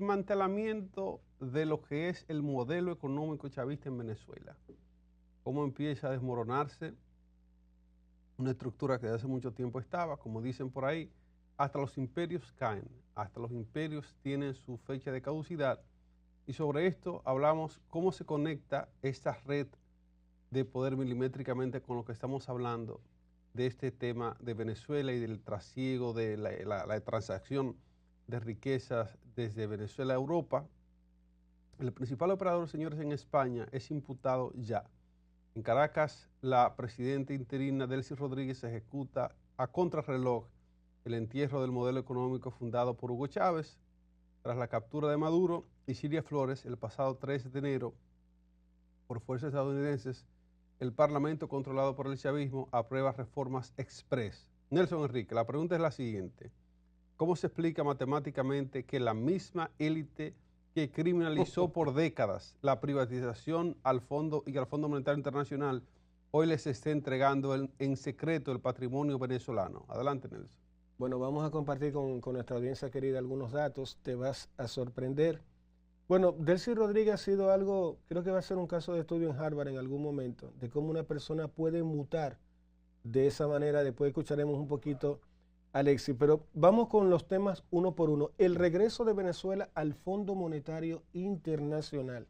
desmantelamiento de lo que es el modelo económico chavista en Venezuela. Cómo empieza a desmoronarse una estructura que desde hace mucho tiempo estaba, como dicen por ahí, hasta los imperios caen, hasta los imperios tienen su fecha de caducidad. Y sobre esto hablamos cómo se conecta esta red de poder milimétricamente con lo que estamos hablando de este tema de Venezuela y del trasiego de la transacción de riquezas desde Venezuela a Europa. El principal operador, señores, en España es imputado ya. En Caracas, la presidenta interina Delcy Rodríguez ejecuta a contrarreloj el entierro del modelo económico fundado por Hugo Chávez tras la captura de Maduro y Cilia Flores el pasado 3 de enero por fuerzas estadounidenses. El Parlamento, controlado por el chavismo, aprueba reformas express. Nelson Enrique, la pregunta es la siguiente. ¿Cómo se explica matemáticamente que la misma élite que criminalizó por décadas la privatización al Fondo y al Fondo Monetario Internacional hoy les esté entregando en secreto el patrimonio venezolano? Adelante, Nelson. Bueno, vamos a compartir con nuestra audiencia querida algunos datos. Te vas a sorprender. Bueno, Delcy Rodríguez ha sido algo, creo que va a ser un caso de estudio en Harvard en algún momento, de cómo una persona puede mutar de esa manera. Después escucharemos un poquito a Alexis, pero vamos con los temas uno por uno. El regreso de Venezuela al Fondo Monetario Internacional.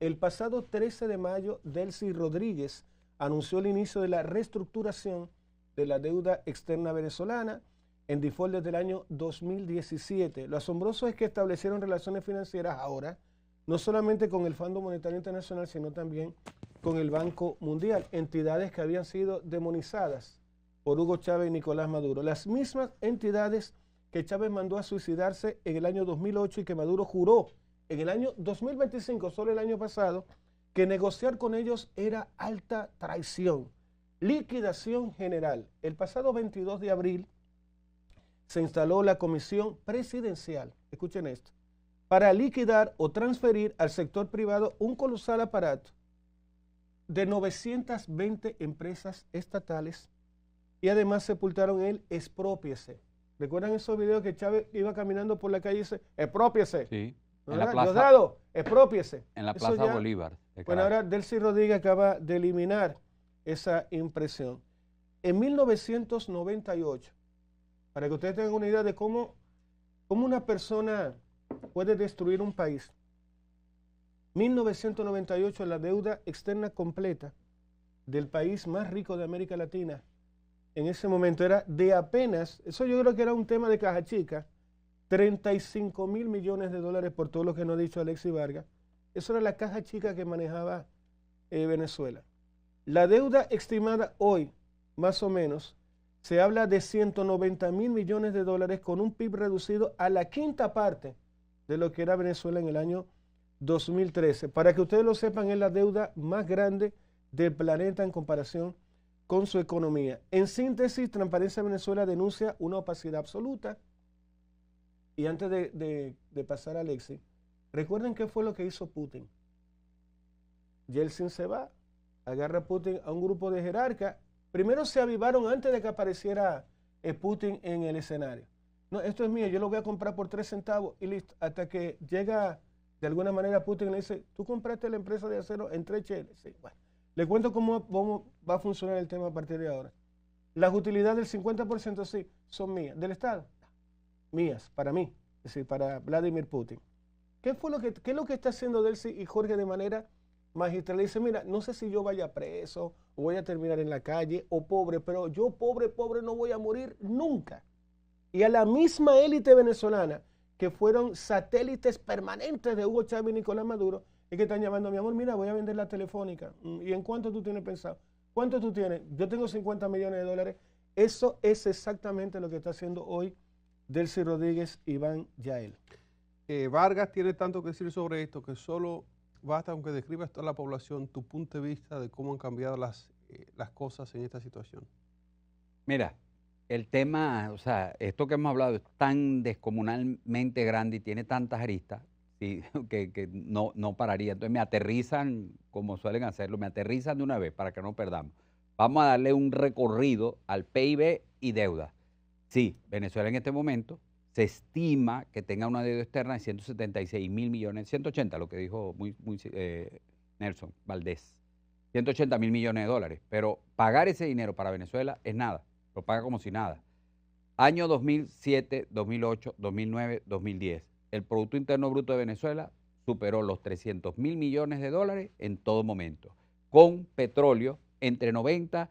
El pasado 13 de mayo, Delcy Rodríguez anunció el inicio de la reestructuración de la deuda externa venezolana en default desde el año 2017. Lo asombroso es que establecieron relaciones financieras ahora, no solamente con el Fondo Monetario Internacional, sino también con el Banco Mundial, entidades que habían sido demonizadas por Hugo Chávez y Nicolás Maduro. Las mismas entidades que Chávez mandó a suicidarse en el año 2008 y que Maduro juró en el año 2025, solo el año pasado, que negociar con ellos era alta traición. Liquidación general. El pasado 22 de abril, se instaló la Comisión Presidencial, escuchen esto, para liquidar o transferir al sector privado un colosal aparato de 920 empresas estatales y además sepultaron el exprópiese. ¿Recuerdan esos videos que Chávez iba caminando por la calle y dice, exprópiese? Sí, ¿No en la plaza, Diosdado, exprópiese. en la Eso Plaza ya, Bolívar. Bueno, ahora Delcy Rodríguez acaba de eliminar esa impresión. En 1998, para que ustedes tengan una idea de cómo una persona puede destruir un país. 1998, la deuda externa completa del país más rico de América Latina, en ese momento era de apenas, eso yo creo que era un tema de caja chica, 35.000 millones de dólares por todo lo que nos ha dicho Alexis Vargas. Eso era la caja chica que manejaba Venezuela. La deuda estimada hoy, más o menos, se habla de 190.000 millones de dólares con un PIB reducido a la quinta parte de lo que era Venezuela en el año 2013. Para que ustedes lo sepan, es la deuda más grande del planeta en comparación con su economía. En síntesis, Transparencia Venezuela denuncia una opacidad absoluta. Y antes de pasar a Alexis, recuerden qué fue lo que hizo Putin. Yeltsin se va, agarra a Putin a un grupo de jerarcas. Primero se avivaron antes de que apareciera Putin en el escenario. No, esto es mío, yo lo voy a comprar por 3 centavos y listo. Hasta que llega de alguna manera Putin y le dice, ¿tú compraste la empresa de acero en 3 cheles? Sí, bueno. Le cuento cómo va a funcionar el tema a partir de ahora. Las utilidades del 50% sí son mías. ¿Del Estado? Mías, para mí, es decir, para Vladimir Putin. ¿Qué es lo que está haciendo Delcy y Jorge de manera magistral? Dice, mira, no sé si yo vaya preso o voy a terminar en la calle o pobre, pero yo pobre no voy a morir nunca. Y a la misma élite venezolana que fueron satélites permanentes de Hugo Chávez y Nicolás Maduro, es que están llamando a mi amor, mira, voy a vender la telefónica. ¿Y en cuánto tú tienes pensado? ¿Cuánto tú tienes? Yo tengo 50 millones de dólares. Eso es exactamente lo que está haciendo hoy Delcy Rodríguez y Iván Yael. Vargas tiene tanto que decir sobre esto que solo basta con que describas a toda la población tu punto de vista de cómo han cambiado las cosas en esta situación. Mira, el tema, o sea, esto que hemos hablado es tan descomunalmente grande y tiene tantas aristas, ¿sí? que no pararía. Entonces me aterrizan, como suelen hacerlo, me aterrizan de una vez para que no perdamos. Vamos a darle un recorrido al PIB y deuda. Sí, Venezuela en este momento se estima que tenga una deuda externa de 176 mil millones, 180, lo que dijo Nelson Valdés, 180 mil millones de dólares. Pero pagar ese dinero para Venezuela es nada, lo paga como si nada. Año 2007, 2008, 2009, 2010, el Producto Interno Bruto de Venezuela superó los 300 mil millones de dólares en todo momento, con petróleo entre 90,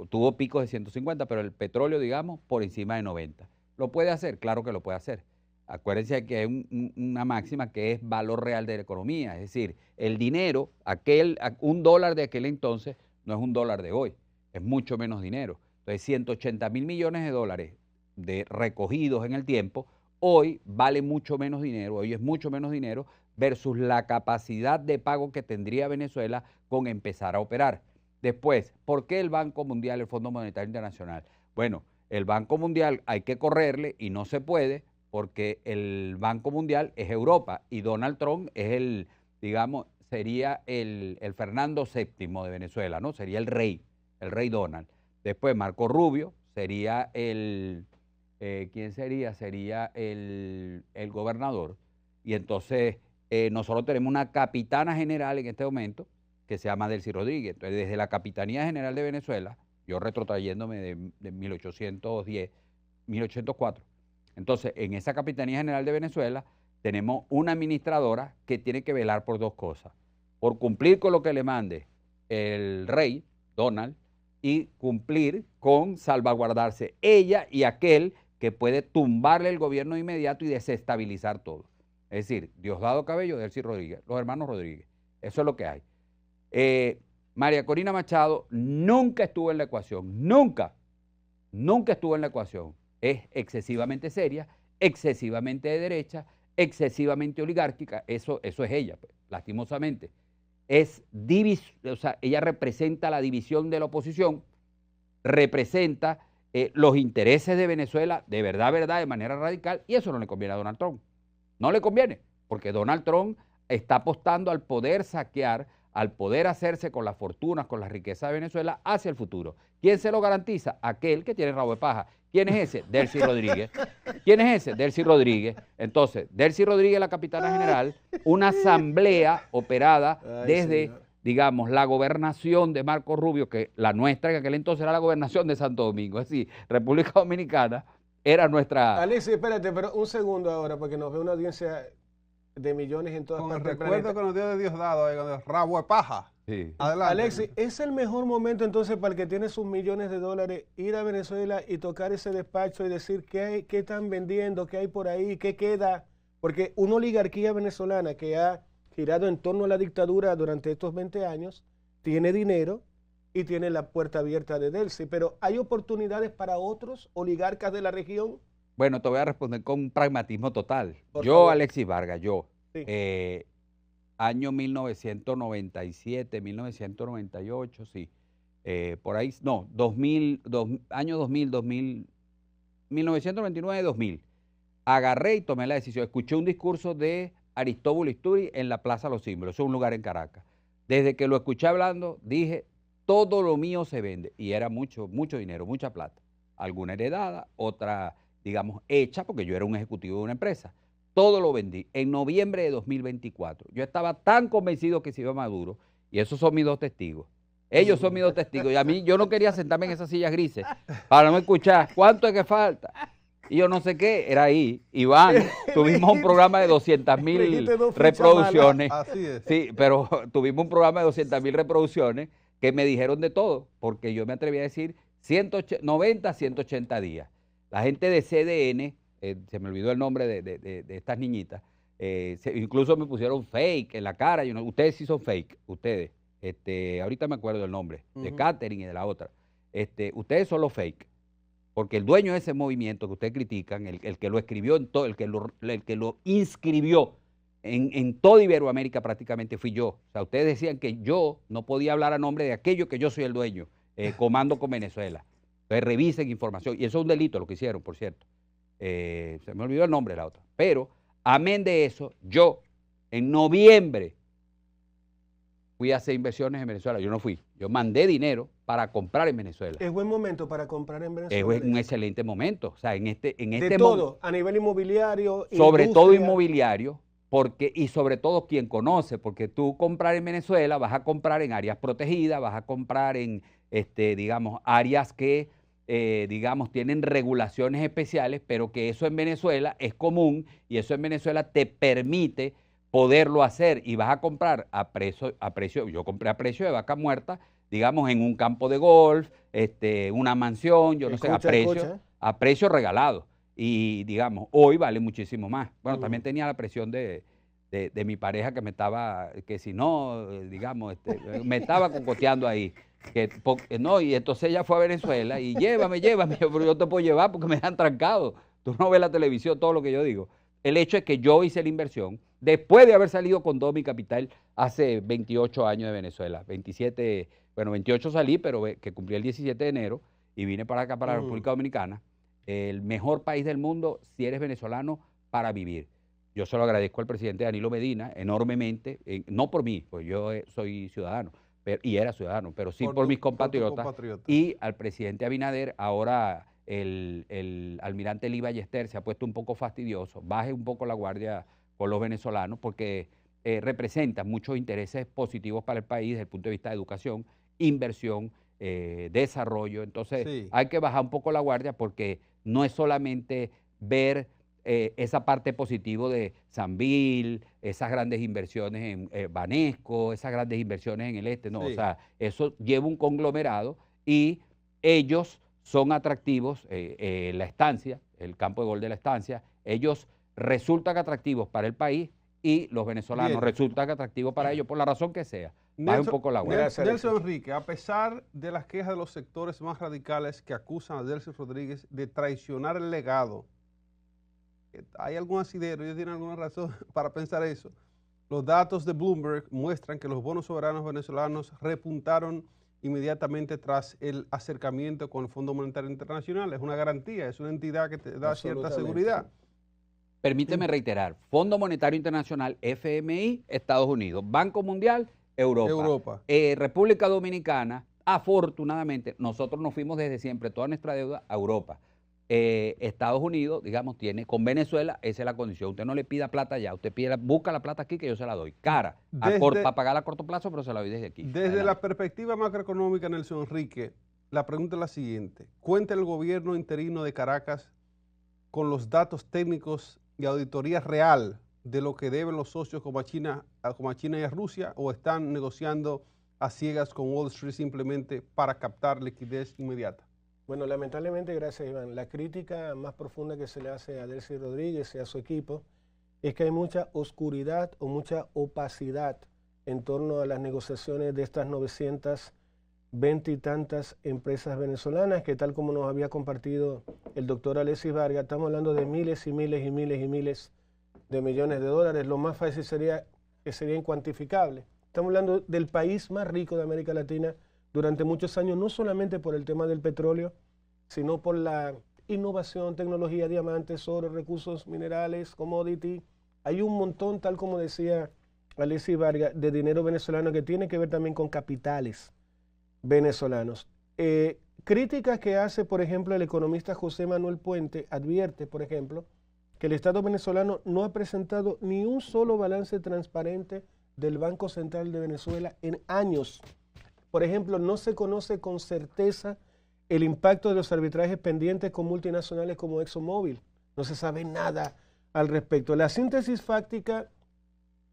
tuvo picos de 150, pero el petróleo, digamos, por encima de 90. ¿Lo puede hacer? Claro que lo puede hacer. Acuérdense que hay una máxima que es valor real de la economía, es decir, el dinero, un dólar de aquel entonces no es un dólar de hoy, es mucho menos dinero. Entonces, 180 mil millones de dólares recogidos en el tiempo, hoy vale mucho menos dinero, hoy es mucho menos dinero versus la capacidad de pago que tendría Venezuela con empezar a operar. Después, ¿por qué el Banco Mundial, el Fondo Monetario Internacional? Bueno, el Banco Mundial hay que correrle y no se puede porque el Banco Mundial es Europa y Donald Trump es sería el Fernando VII de Venezuela, ¿no? Sería el rey Donald. Después Marco Rubio sería ¿quién sería? Sería el gobernador. Y entonces nosotros tenemos una capitana general en este momento que se llama Delcy Rodríguez. Entonces, desde la Capitanía General de Venezuela, yo retrotrayéndome de 1810, 1804. Entonces, en esa Capitanía General de Venezuela tenemos una administradora que tiene que velar por dos cosas. Por cumplir con lo que le mande el rey, Donald, y cumplir con salvaguardarse ella y aquel que puede tumbarle el gobierno de inmediato y desestabilizar todo. Es decir, Diosdado Cabello, Delcy Rodríguez, los hermanos Rodríguez. Eso es lo que hay. María Corina Machado nunca estuvo en la ecuación, nunca estuvo en la ecuación. Es excesivamente seria, excesivamente de derecha, excesivamente oligárquica, eso es ella, pues, lastimosamente. Ella representa la división de la oposición, representa los intereses de Venezuela de verdad, de manera radical, y eso no le conviene a Donald Trump. No le conviene, porque Donald Trump está apostando al poder saquear, al poder hacerse con las fortunas, con la riqueza de Venezuela hacia el futuro. ¿Quién se lo garantiza? Aquel que tiene rabo de paja. ¿Quién es ese? Delcy Rodríguez. ¿Quién es ese? Delcy Rodríguez. Entonces, Delcy Rodríguez, la capitana general, una asamblea operada desde, digamos, la gobernación de Marco Rubio, que la nuestra en aquel entonces era la gobernación de Santo Domingo, es decir, República Dominicana era nuestra... Alexis, espérate, pero un segundo ahora, porque nos ve una audiencia de millones en todas partes del planeta. Con el recuerdo que nos dio de Diosdado, con el rabo de paja. Sí. Adelante. Alexis, ¿es el mejor momento entonces para el que tiene sus millones de dólares ir a Venezuela y tocar ese despacho y decir qué están vendiendo, qué hay por ahí, qué queda? Porque una oligarquía venezolana que ha girado en torno a la dictadura durante estos 20 años tiene dinero y tiene la puerta abierta de Delcy, pero ¿hay oportunidades para otros oligarcas de la región? Bueno, te voy a responder con un pragmatismo total. Por favor. Alexis Vargas, Sí. Año 1997, 1998, sí. Por ahí, no, 1999, 2000. Agarré y tomé la decisión. Escuché un discurso de Aristóbulo Isturi en la Plaza Los Símbolos, eso es un lugar en Caracas. Desde que lo escuché hablando, dije, todo lo mío se vende. Y era mucho dinero, mucha plata. Alguna heredada, otra, digamos, hecha, porque yo era un ejecutivo de una empresa. Todo lo vendí en noviembre de 2024. Yo estaba tan convencido que se iba Maduro, y esos son mis dos testigos. Ellos son mis dos testigos. Y a mí, yo no quería sentarme en esas sillas grises para no escuchar cuánto es que falta. Y yo no sé qué, era ahí. Iván, tuvimos un programa de 200.000 reproducciones. Así es. Sí, pero tuvimos un programa de 200.000 reproducciones que me dijeron de todo, porque yo me atreví a decir 90, 180 días. La gente de CDN, se me olvidó el nombre de estas niñitas, incluso me pusieron fake en la cara. Ustedes sí son fake, ustedes. Ahorita me acuerdo del nombre, de Catherine y de la otra. Ustedes son los fake. Porque el dueño de ese movimiento que ustedes critican, el que lo escribió, el que lo inscribió en toda Iberoamérica prácticamente fui yo. O sea, ustedes decían que yo no podía hablar a nombre de aquello que yo soy el dueño, Comando con Venezuela. Entonces revisen información. Y eso es un delito lo que hicieron, por cierto. Se me olvidó el nombre de la otra. Pero, amén de eso, yo, en noviembre fui a hacer inversiones en Venezuela. Yo no fui. Yo mandé dinero para comprar en Venezuela. Es buen momento para comprar en Es Venezuela. un excelente momento. O sea, De todo, a nivel inmobiliario, sobre todo industria. inmobiliario, y sobre todo quien conoce, porque tú comprar en Venezuela vas a comprar en áreas protegidas, vas a comprar en, digamos, áreas que, digamos, tienen regulaciones especiales, pero que eso en Venezuela es común y eso en Venezuela te permite poderlo hacer y vas a comprar a precio, yo compré a precio de vaca muerta, digamos, en un campo de golf, una mansión, yo no sé, a precio regalado. Y digamos, hoy vale muchísimo más. Bueno, también tenía la presión de mi pareja que me estaba, que si no, digamos, me estaba cocoteando ahí. No, y entonces ella fue a Venezuela y llévame, pero yo te puedo llevar porque me han trancado. Tú no ves la televisión, todo lo que yo digo. El hecho es que yo hice la inversión después de haber salido con todo mi capital hace 28 años de Venezuela. 28 salí, pero que cumplí el 17 de enero y vine para acá, para la República Dominicana. El mejor país del mundo si eres venezolano para vivir. Yo se lo agradezco al presidente Danilo Medina enormemente, no por mí, pues yo soy ciudadano, y era ciudadano, pero sí por mis compatriotas, y al presidente Abinader. Ahora el almirante Lee Ballester se ha puesto un poco fastidioso, baje un poco la guardia con los venezolanos, porque representa muchos intereses positivos para el país desde el punto de vista de educación, inversión, desarrollo. Entonces sí, hay que bajar un poco la guardia, porque no es solamente ver esa parte positiva de Sanvil, esas grandes inversiones en Banesco, esas grandes inversiones en el no, sí, o sea, eso lleva un conglomerado y ellos son atractivos, la estancia, el campo de golf de la estancia, ellos resultan atractivos para el país y los venezolanos resultan atractivos para ellos, por la razón que sea. Baje un poco la guardia. Nelson Enrique, a pesar de las quejas de los sectores más radicales que acusan a Delcy Rodríguez de traicionar el legado, ¿hay algún asidero? ¿Ellos tienen alguna razón para pensar eso? Los datos de Bloomberg muestran que los bonos soberanos venezolanos repuntaron inmediatamente tras el acercamiento con el Fondo Monetario Internacional. Es una garantía, es una entidad que te da cierta seguridad. Permíteme reiterar, Fondo Monetario Internacional, FMI, Estados Unidos, Banco Mundial, Europa. República Dominicana, afortunadamente, nosotros nos fuimos desde siempre, toda nuestra deuda a Europa. Estados Unidos, digamos, tiene con Venezuela, esa es la condición. Usted no le pida plata allá, usted busca la plata aquí que yo se la doy, cara, para pagarla a corto plazo, pero se la doy desde aquí. Desde la perspectiva macroeconómica, Nelson Enrique, la pregunta es la siguiente. ¿Cuenta el gobierno interino de Caracas con los datos técnicos y auditoría real de lo que deben los socios como a China y a Rusia, o están negociando a ciegas con Wall Street simplemente para captar liquidez inmediata? Bueno, lamentablemente, gracias Iván, la crítica más profunda que se le hace a Delcy Rodríguez y a su equipo es que hay mucha oscuridad o mucha opacidad en torno a las negociaciones de estas 920 y tantas empresas venezolanas, que tal como nos había compartido el doctor Alexis Vargas, estamos hablando de miles y miles y miles y miles de millones de dólares. Lo más fácil sería que sería incuantificable. Estamos hablando del país más rico de América Latina durante muchos años, no solamente por el tema del petróleo, sino por la innovación, tecnología, diamantes, oro, recursos minerales, commodity. Hay un montón, tal como decía Alexis Vargas, de dinero venezolano que tiene que ver también con capitales venezolanos. Críticas que hace, por ejemplo, el economista José Manuel Puente, advierte, por ejemplo, que el Estado venezolano no ha presentado ni un solo balance transparente del Banco Central de Venezuela en años. Por ejemplo, no se conoce con certeza el impacto de los arbitrajes pendientes con multinacionales como ExxonMobil. No se sabe nada al respecto. La síntesis fáctica,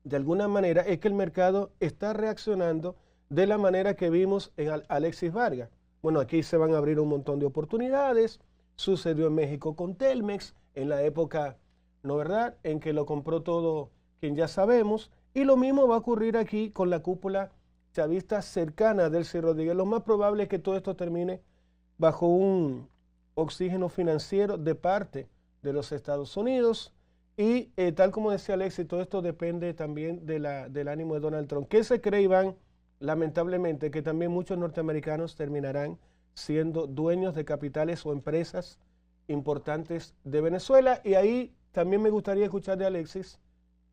de alguna manera, es que el mercado está reaccionando de la manera que vimos en Alexis Vargas. Bueno, aquí se van a abrir un montón de oportunidades. Sucedió en México con Telmex, en la época, ¿no verdad?, en que lo compró todo quien ya sabemos. Y lo mismo va a ocurrir aquí con la cúpula chavista cercana a Delcy Rodríguez. Lo más probable es que todo esto termine bajo un oxígeno financiero de parte de los Estados Unidos y tal como decía Alexis, todo esto depende también del ánimo de Donald Trump. ¿Qué se cree, Iván? Lamentablemente que también muchos norteamericanos terminarán siendo dueños de capitales o empresas importantes de Venezuela, y ahí también me gustaría escuchar de Alexis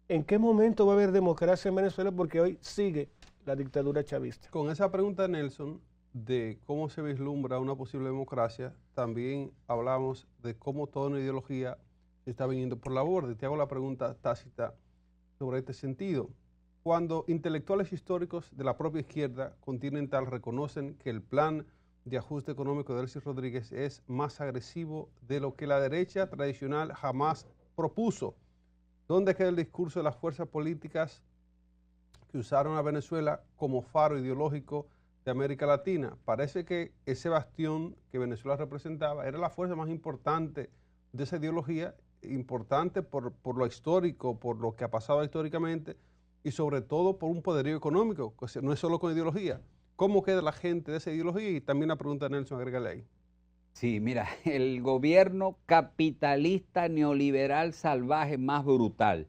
¿en qué momento va a haber democracia en Venezuela? Porque hoy sigue la dictadura chavista. Con esa pregunta, Nelson, de cómo se vislumbra una posible democracia, también hablamos de cómo toda una ideología se está viniendo por la borda. Te hago la pregunta tácita sobre este sentido. Cuando intelectuales históricos de la propia izquierda continental reconocen que el plan de ajuste económico de Delcy Rodríguez es más agresivo de lo que la derecha tradicional jamás propuso, ¿dónde queda el discurso de las fuerzas políticas que usaron a Venezuela como faro ideológico de América Latina? Parece que ese bastión que Venezuela representaba era la fuerza más importante de esa ideología, importante por lo histórico, por lo que ha pasado históricamente y sobre todo por un poderío económico, que no es solo con ideología. ¿Cómo queda la gente de esa ideología? Y también la pregunta de Nelson, agrégale ahí. Sí, mira, el gobierno capitalista neoliberal salvaje más brutal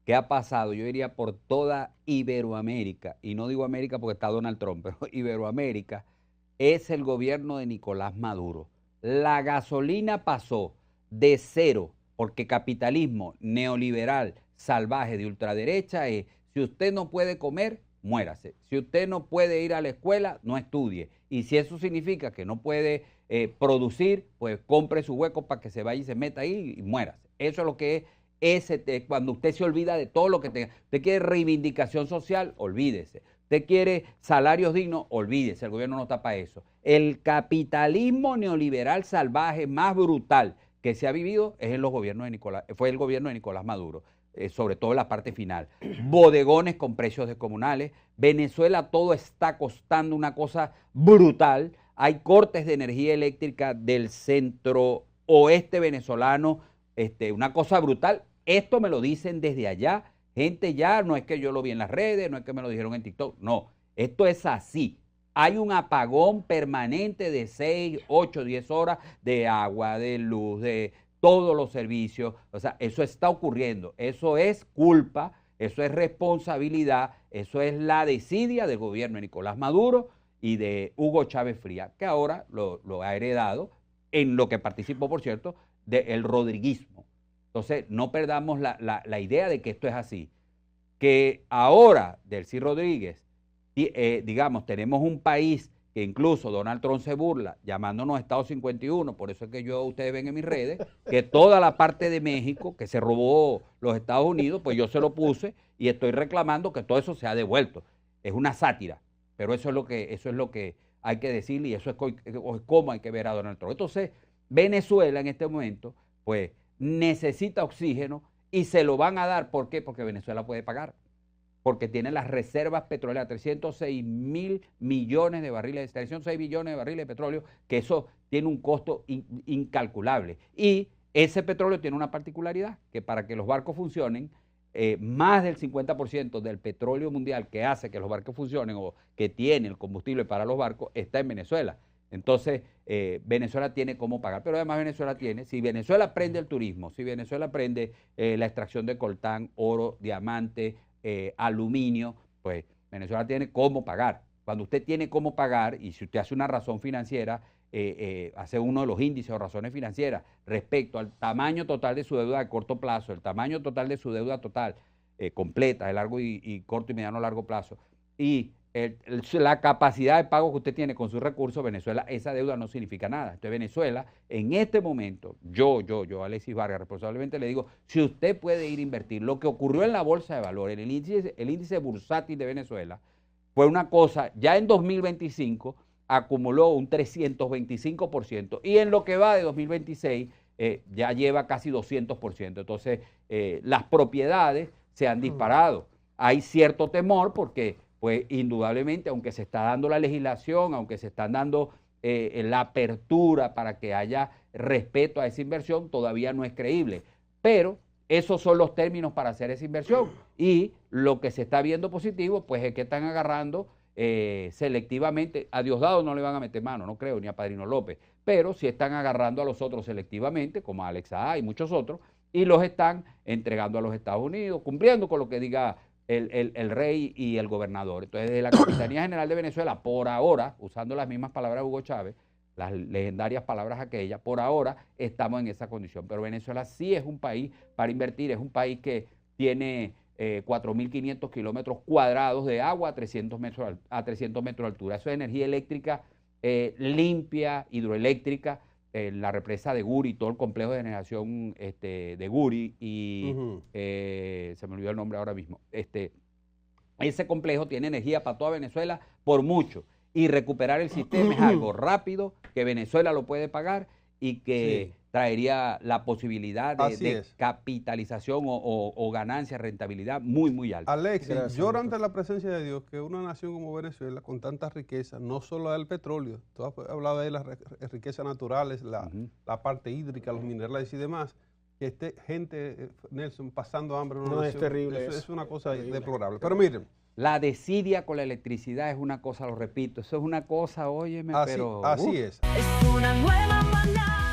que ha pasado, yo diría, por toda Iberoamérica, y no digo América porque está Donald Trump, pero Iberoamérica, es el gobierno de Nicolás Maduro. La gasolina pasó de cero, porque capitalismo neoliberal salvaje de ultraderecha es, si usted no puede comer, muérase. Si usted no puede ir a la escuela, no estudie. Y si eso significa que no puede producir, pues compre su hueco para que se vaya y se meta ahí y muérase. Eso es lo que es cuando usted se olvida de todo lo que tenga. Usted quiere reivindicación social, olvídese. Usted quiere salarios dignos, olvídese. El gobierno no está para eso. El capitalismo neoliberal salvaje más brutal que se ha vivido es en los gobiernos de fue el gobierno de Nicolás Maduro. Sobre todo en la parte final. Bodegones con precios descomunales. Venezuela todo está costando una cosa brutal. Hay cortes de energía eléctrica del centro oeste venezolano, una cosa brutal. Esto me lo dicen desde allá. Gente ya, no es que yo lo vi en las redes, no es que me lo dijeron en TikTok, no. Esto es así. Hay un apagón permanente de 6, 8, 10 horas de agua, de luz, de todos los servicios. O sea, eso está ocurriendo. Eso es culpa, eso es responsabilidad, eso es la desidia del gobierno de Nicolás Maduro y de Hugo Chávez Frías, que ahora lo ha heredado, en lo que participó, por cierto, del rodriguismo. Entonces, no perdamos la idea de que esto es así. Que ahora, Delcy Rodríguez, digamos, tenemos un país que incluso Donald Trump se burla, llamándonos Estado 51, por eso es que ustedes ven en mis redes, que toda la parte de México que se robó los Estados Unidos, pues yo se lo puse y estoy reclamando que todo eso se ha devuelto. Es una sátira, pero eso es lo que hay que decirle y eso es cómo hay que ver a Donald Trump. Entonces, Venezuela en este momento, pues necesita oxígeno y se lo van a dar. ¿Por qué? Porque Venezuela puede pagar. Porque tiene las reservas petroleras, 306.000 millones de barriles, 306 billones de barriles de petróleo, que eso tiene un costo incalculable. Y ese petróleo tiene una particularidad, que para que los barcos funcionen, más del 50% del petróleo mundial que hace que los barcos funcionen o que tiene el combustible para los barcos está en Venezuela. Entonces, Venezuela tiene cómo pagar, pero además Venezuela tiene, si Venezuela prende el turismo, si Venezuela prende la extracción de coltán, oro, diamante, aluminio, pues Venezuela tiene cómo pagar. Cuando usted tiene cómo pagar, y si usted hace una razón financiera, hace uno de los índices o razones financieras respecto al tamaño total de su deuda de corto plazo, el tamaño total de su deuda total completa, de largo y corto y mediano largo plazo, y la capacidad de pago que usted tiene con sus recursos, Venezuela, esa deuda no significa nada. Entonces Venezuela, en este momento, yo, Alexis Vargas, responsablemente le digo, si usted puede ir a invertir, lo que ocurrió en la Bolsa de Valores, el índice bursátil de Venezuela, fue una cosa, ya en 2025 acumuló un 325%, y en lo que va de 2026 ya lleva casi 200%. Entonces, las propiedades se han disparado. Hay cierto temor porque pues indudablemente, aunque se está dando la legislación, aunque se están dando la apertura para que haya respeto a esa inversión, todavía no es creíble. Pero esos son los términos para hacer esa inversión. Y lo que se está viendo positivo, pues es que están agarrando selectivamente. A Diosdado no le van a meter mano, no creo, ni a Padrino López. Pero sí están agarrando a los otros selectivamente, como a Alex Saá y muchos otros, y los están entregando a los Estados Unidos, cumpliendo con lo que diga el rey y el gobernador. Entonces, desde la Capitanía General de Venezuela, por ahora, usando las mismas palabras de Hugo Chávez, las legendarias palabras aquellas, por ahora estamos en esa condición. Pero Venezuela sí es un país para invertir, es un país que tiene 4.500 kilómetros cuadrados de agua a 300 metros de altura. Eso es energía eléctrica limpia, hidroeléctrica, la represa de Guri, todo el complejo de generación de Guri, y se me olvidó el nombre ahora mismo. Ese complejo tiene energía para toda Venezuela por mucho, y recuperar el sistema es algo rápido, que Venezuela lo puede pagar y que traería la posibilidad de capitalización o ganancia, rentabilidad muy, muy alta. Alexis, llora ante la presencia de Dios que una nación como Venezuela, con tanta riqueza, no solo del petróleo, tú has hablado de las riquezas naturales, la parte hídrica, los minerales y demás, que esté gente, Nelson, pasando hambre en una nación. Es terrible. Eso es una cosa deplorable. Pero miren. La desidia con la electricidad es una cosa, lo repito, eso es una cosa, óyeme, así es. Es una nueva mañana.